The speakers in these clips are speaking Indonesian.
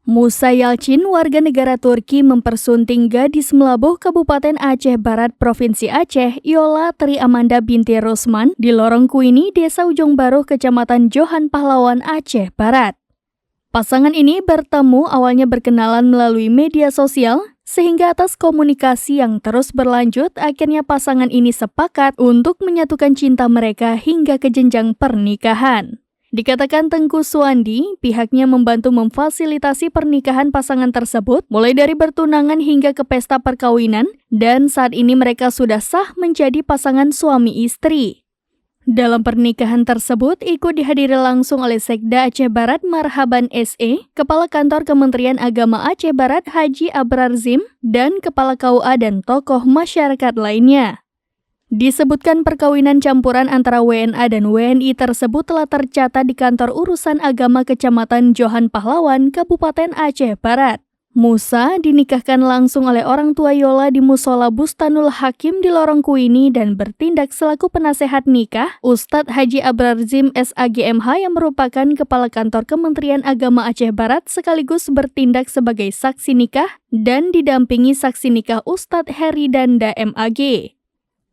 Musa Yalçin, warga negara Turki, mempersunting gadis Melabuh, Kabupaten Aceh Barat, Provinsi Aceh, Yola Tri Amanda binti Rosman, di Lorong Kuini, Desa Ujung Baruh, Kecamatan Johan Pahlawan, Aceh Barat. Pasangan ini bertemu awalnya berkenalan melalui media sosial, sehingga atas komunikasi yang terus berlanjut, akhirnya pasangan ini sepakat untuk menyatukan cinta mereka hingga ke jenjang pernikahan. Dikatakan Tengku Suwandi, pihaknya membantu memfasilitasi pernikahan pasangan tersebut, mulai dari bertunangan hingga ke pesta perkawinan, dan saat ini mereka sudah sah menjadi pasangan suami istri. Dalam pernikahan tersebut ikut dihadiri langsung oleh Sekda Aceh Barat Marhaban SE, Kepala Kantor Kementerian Agama Aceh Barat Haji Abrar Zim, dan Kepala KUA dan tokoh masyarakat lainnya. Disebutkan perkawinan campuran antara WNA dan WNI tersebut telah tercatat di Kantor Urusan Agama Kecamatan Johan Pahlawan, Kabupaten Aceh Barat. Musa dinikahkan langsung oleh orang tua Yola di Musola Bustanul Hakim di Lorong Kuini dan bertindak selaku penasehat nikah Ustadz Haji Abrar Zim SAGMH yang merupakan Kepala Kantor Kementerian Agama Aceh Barat sekaligus bertindak sebagai saksi nikah dan didampingi saksi nikah Ustadz Heri Danda MAG.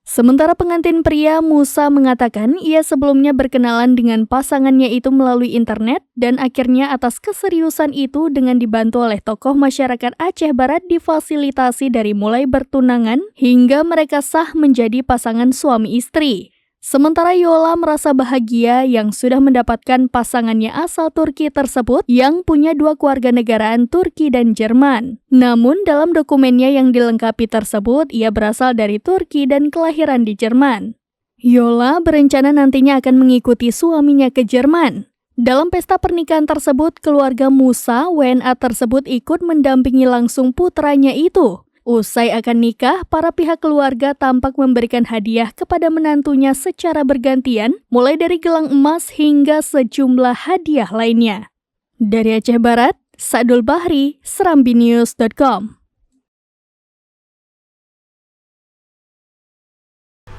Sementara pengantin pria, Musa mengatakan ia sebelumnya berkenalan dengan pasangannya itu melalui internet dan akhirnya atas keseriusan itu dengan dibantu oleh tokoh masyarakat Aceh Barat difasilitasi dari mulai bertunangan hingga mereka sah menjadi pasangan suami istri. Sementara Yola merasa bahagia yang sudah mendapatkan pasangannya asal Turki tersebut yang punya dua kewarganegaraan Turki dan Jerman. Namun dalam dokumennya yang dilengkapi tersebut, ia berasal dari Turki dan kelahiran di Jerman. Yola berencana nantinya akan mengikuti suaminya ke Jerman. Dalam pesta pernikahan tersebut, keluarga Musa, WNA tersebut ikut mendampingi langsung putranya itu. Usai akan nikah, para pihak keluarga tampak memberikan hadiah kepada menantunya secara bergantian, mulai dari gelang emas hingga sejumlah hadiah lainnya. Dari Aceh Barat, Sadul Bahri, SerambiNews.com.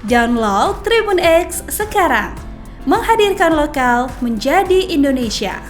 Download Tribun X sekarang, menghadirkan lokal menjadi Indonesia.